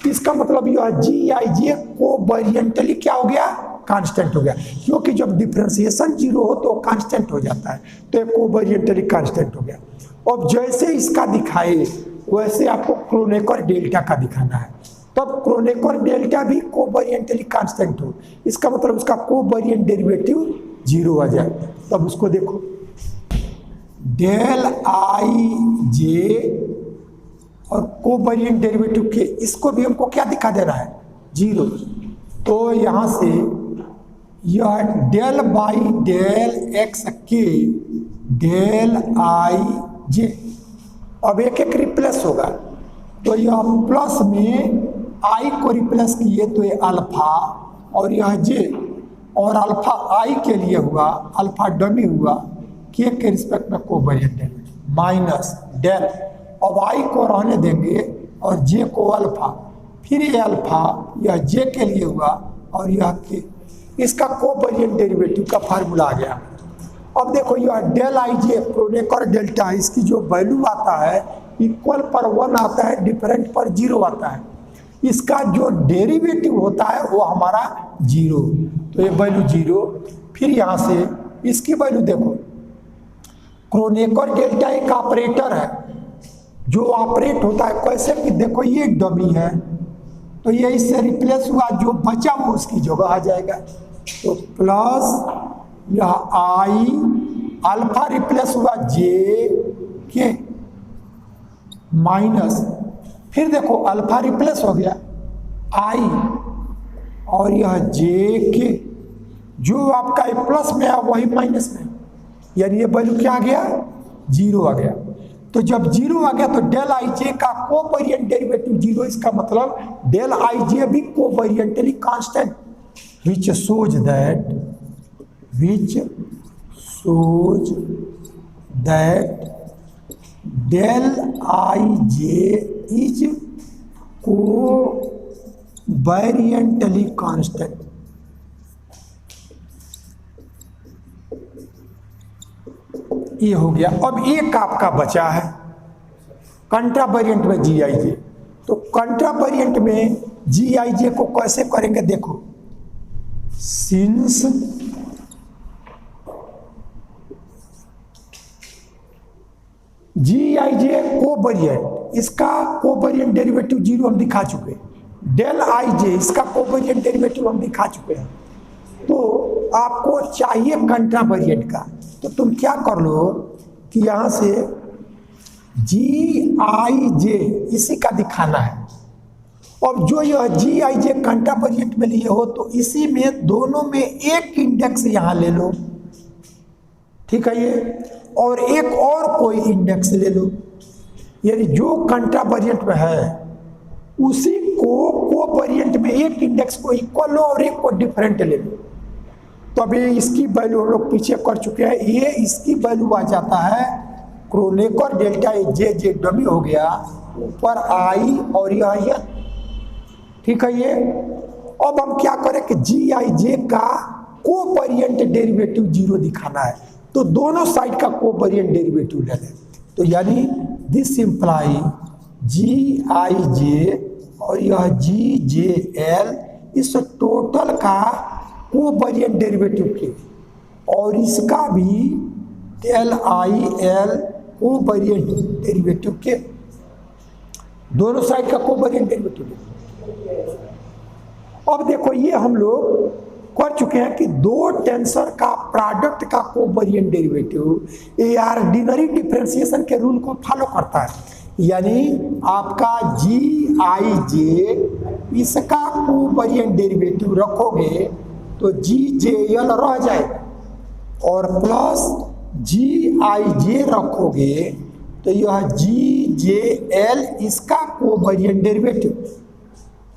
इसका मतलब यह जी आई जे कोवेरिएंटली क्या हो गया, कांस्टेंट हो गया, क्योंकि जब डिफरेंशिएशन जीरो हो तो कांस्टेंट हो जाता है, तो ये कोवेरिएंटली कांस्टेंट हो गया। अब जैसे इसका दिखाए वैसे आपको क्रोनेकर डेल्टा का दिखाना है, तब क्रोनेकर डेल्टा भी कोवेरिएंटली कांस्टेंट हो, इसका मतलब उसका कोवेरिएंट डेरिवेटिव जीरो आ जाए। तब उसको देखो डेल आई जे और कोवेरिएंट डेरिवेटिव के, इसको भी हमको क्या दिखा देना है, जीरो। तो यहाँ से यह डेल बाई डेल एक्स के डेल आई जे, अब एक एक रिप्लेस होगा, तो यह प्लस में आई को रिप्लेस किए तो ये अल्फा और यह जे, और अल्फा आई के लिए हुआ, अल्फा डमी हुआ के रिस्पेक्ट में कोवेरिएंट डेरिवेटिव माइनस डेल, अब आई को रहने देंगे और जे को अल्फा, फिर ये अल्फा यह जे के लिए हुआ और यह के, इसका कोवेरिएंट डेरिवेटिव का फार्मूला आ गया। अब देखो यह del I J Kronecker delta, इसकी जो वैल्यू आता है इक्वल पर 1 आता है, डिफरेंट पर 0 आता है, इसका जो डेरिवेटिव होता है वो हमारा 0, तो ये वैल्यू 0। फिर यहाँ से इसकी वैल्यू देखो, क्रोनेकर डेल्टा एक ऑपरेटर है जो ऑपरेट होता है कैसे कि देखो ये डमी है तो ये इससे रिप्लेस हुआ, जो बचा वो उसकी जगह आ जाएगा, तो प्लस यह आई अल्फा रिप्लेस हुआ जे के माइनस, फिर देखो अल्फा रिप्लेस हो गया आई और यह जे के, जो आपका प्लस में है वही माइनस में, यानी ये वैल्यू क्या आ गया, 0 आ गया। तो जब 0 आ गया तो डेल आई जे का कोवेरिएंट डेरिवेटिव 0, इसका मतलब डेल आई जे भी कोवेरिएंटली constant, which shows that del ij is covariantly constant। ये हो गया। अब एक आपका बचा है कंट्रावेरिएंट में जी आई जे, तो कंट्रावेरिएंट में जी आई जे को कैसे करेंगे, देखो since ji I J covariant, इसका कोवेरिएंट डेरिवेटिव 0 हम दिखा चुके, डेल आई जे इसका कोवेरिएंट डेरिवेटिव हम दिखा चुके हैं। तो आपको चाहिए कंट्रावेरिएंट का, तो तुम क्या कर लो कि यहाँ से जी आई जे इसी का दिखाना है। अब जो यह जी आई जे कंट्रावेरिएंट में लिए हो तो इसी में दोनों में एक इंडेक्स यहाँ ले लो, ठीक है ये, और एक और कोई इंडेक्स ले लो, यानी जो कंट्रावेरिएंट में है उसी को कोवेरिएंट में एक इंडेक्स को इक्वल लो और एक को डिफरेंट ले लो। तो अभी इसकी वैल्यू हम लोग पीछे कर चुके हैं, ये इसकी वैल्यू आ जाता है क्रोनेकर डेल्टा जे जे डमी हो गया, ऊपर आई और यह एल, ठीक है ये। अब हम क्या करें कि जी आई जे का कोवेरिएंट डेरिवेटिव जीरो दिखाना है, तो दोनों साइड का कोवेरिएंट डेरिवेटिव ले लें। तो यानी दिस इंप्लाई जी आई जे और यह जी जे एल इस टोटल का कोवेरिएंट डेरिवेटिव के, और इसका भी L I L covariant derivative के, दोनों साइड का कोवेरिएंट डेरिवेटिव। अब देखो ये हम लोग कर चुके हैं कि दो टेंसर का प्रोडक्ट का कोवेरिएंट डेरिवेटिव ये ऑर्डिनरी डिफरेंशिएशन के रूल को फॉलो करता है, यानी आपका जी आई जे इसका कोवेरिएंट डेरिवेटिव रखोगे तो जी जे एल रह जाएगा, और प्लस जी आई जे रखोगे तो यह जी जे एल इसका कोवेरिएंट डेरिवेटिव,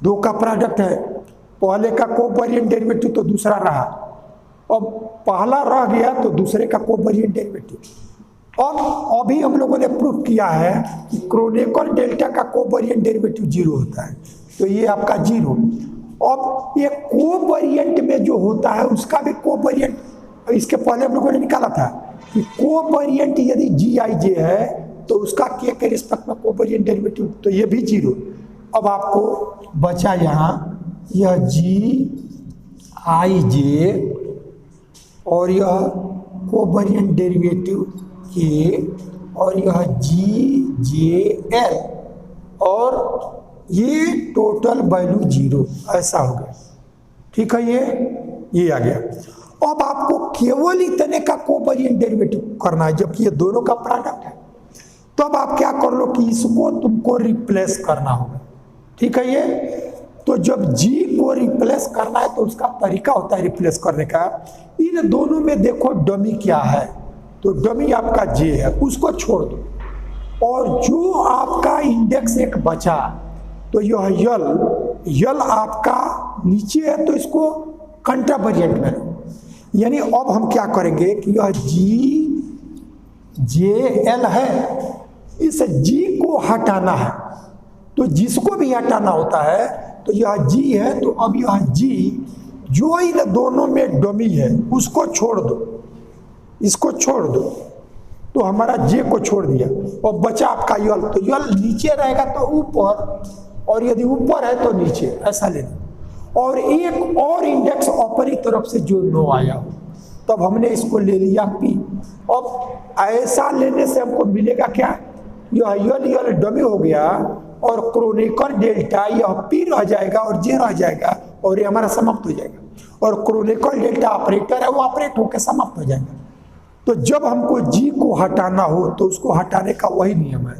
दो का प्रोडक्ट है, पहले का कोवेरिएंट डेरिवेटिव तो दूसरा रहा, अब पहला रह गया तो दूसरे का कोवेरिएंट डेरिवेटिव। अब अभी हम लोगों ने प्रूफ किया है कि क्रोनेकर डेल्टा का कोवेरिएंट डेरिवेटिव जीरो होता है, तो ये आपका जीरो। अब ये कोवेरिएंट में जो होता है उसका भी कोवेरिएंट, इसके पहले हम लोगों ने निकाला था कि कोवेरिएंट यदि जी आई जे है तो उसका के रिस्पेक्ट में कोवेरिएंट डेरिवेटिव, तो ये भी जीरो। अब आपको बचा यहाँ यह जी आई जे और यह कोवेरिएंट डेरिवेटिव के, और यह जी जे एल, और ये टोटल वैल्यू जीरो, ऐसा हो गया, ठीक है। ये आ गया। अब आपको केवल इतने का कोवेरिएंट डेरिवेटिव करना है, जबकि ये दोनों का प्रोडक्ट है। तो अब आप क्या कर लो कि इसको तुमको रिप्लेस करना होगा, ठीक है ये। तो जब जी को रिप्लेस करना है तो उसका तरीका होता है रिप्लेस करने का, इन दोनों में देखो डमी क्या है, तो डमी आपका जे है, उसको छोड़ दो, और जो आपका इंडेक्स एक बचा तो यह यल आपका नीचे है, तो इसको कंट्रावेरिएंट में लो। यानी अब हम क्या करेंगे कि यह जी जे एल है, इस जी को हटाना है, तो जिसको भी हटाना होता है तो यह जी है, तो अब यह जी जो इन दोनों में डमी है उसको छोड़ दो, इसको छोड़ दो, तो हमारा जे को छोड़ दिया और बचा आपका यल, तो यल नीचे रहेगा तो ऊपर, और यदि ऊपर है तो नीचे, ऐसा लेना। और एक और इंडेक्स अपनी तरफ से जो नो आया हो, तब हमने इसको ले लिया पी। अब ऐसा लेने से हमको मिलेगा क्या, यह यल डमी हो गया और क्रोनेकर डेल्टा यह पी रह जाएगा और जे रह जाएगा, और ये हमारा समाप्त हो जाएगा, और क्रोनेकर डेल्टा ऑपरेटर है वो ऑपरेट होकर समाप्त हो जाएगा। तो जब हमको जी को हटाना हो तो उसको हटाने का वही नियम है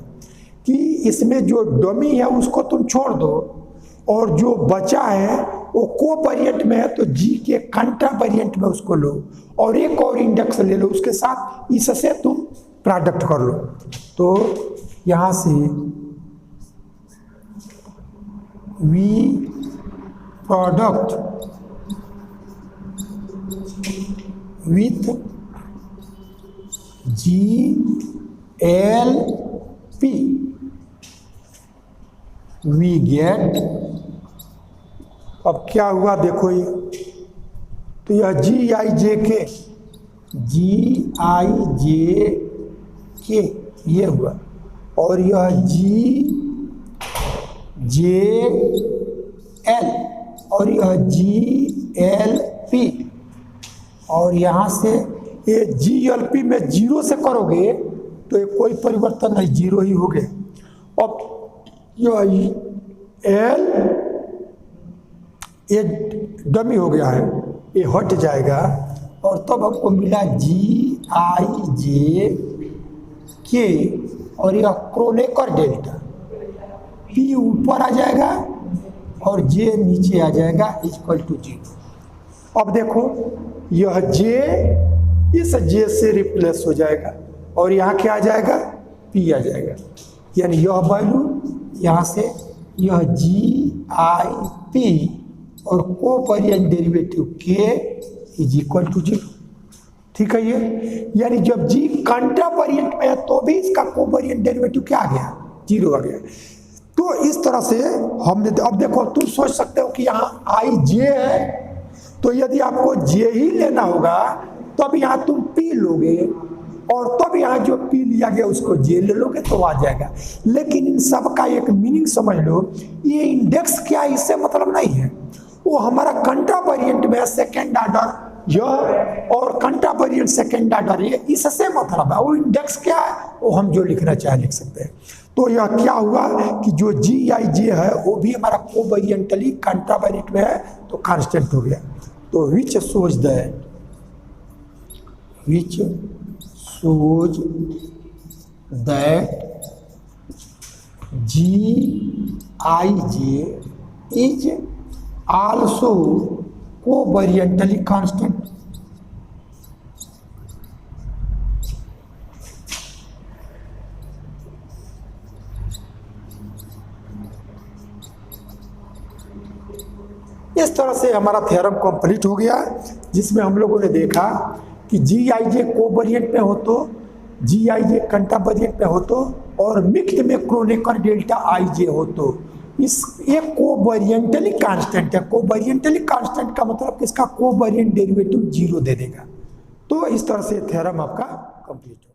कि इसमें जो डमी है उसको तुम छोड़ दो, और जो बचा है वो कोवेरिएंट में है तो जी के कंट्रावेरिएंट में उसको लो, और एक और इंडेक्स ले लो उसके साथ, इससे तुम प्रोडक्ट कर लो। तो यहाँ से we product with G L P we get, अब क्या हुआ देखो ये, तो यह जी आई जे के ये हुआ, और यह जी जे एल, और यह जी एल पी, और यहाँ से ये जी एल पी में जीरो से करोगे तो ये कोई परिवर्तन नहीं, जीरो ही हो गया। अब यह एल ये डमी हो गया है, ये हट जाएगा, और तब हमको मिला जी आई जे के, और यह क्रोनेकर डेल्टा पी ऊपर आ जाएगा और जे नीचे आ जाएगा इक्वल टू जीरो। अब देखो यह जे इस जे से रिप्लेस हो जाएगा, और यहाँ क्या आ जाएगा, पी आ जाएगा, यानी यह वैल्यू यहाँ से यह जी आई पी और कोवेरिएंट डेरिवेटिव के इज इक्वल टू जीरो। ठीक है ये, यानी जब जी कंट्रावेरिएंट में है तो भी इसका कोवेरिएंट डेरिवेटिव क्या आ गया, 0 आ गया। तो इस तरह से हमने, अब देखो तुम सोच सकते हो कि यहाँ आई जे है, तो यदि आपको जे ही लेना होगा तो अब यहाँ तुम पी लोगे, और तब यहाँ जो पी लिया गया उसको जे ले लोगे तो आ जाएगा। लेकिन इन सब का एक मीनिंग समझ लो, ये इंडेक्स क्या है इससे मतलब नहीं है, वो हमारा कंट्रावेरिएंट में सेकेंड ऑर्डर यह, और कंट्रावेरिएंट सेकेंड ऑर्डर ये, इससे मतलब है। वो इंडेक्स क्या है वो हम जो लिखना चाहे लिख सकते हैं। तो यह क्या हुआ कि जो जी आई जे है वो भी हमारा कोवेरिएंटली कंट्रावेरिएंट में है तो कांस्टेंट हो गया। तो which shows that G I J is also covariantly constant. इस तरह से हमारा थ्योरम कंप्लीट हो गया, जिसमें हम लोगों ने देखा कि जी आई जे कोवेरिएंट में हो तो, जी आई जे कंट्रावेरिएंट में हो तो, और मिक्स्ड में क्रोनेकर डेल्टा आई जे हो तो इस ये कोवेरिएंटली कांस्टेंट है। कोवेरिएंटली कांस्टेंट का मतलब कि इसका कोवेरिएंट डेरिवेटिव 0 दे देगा। तो इस तरह से थ्योरम आपका कंप्लीट हो।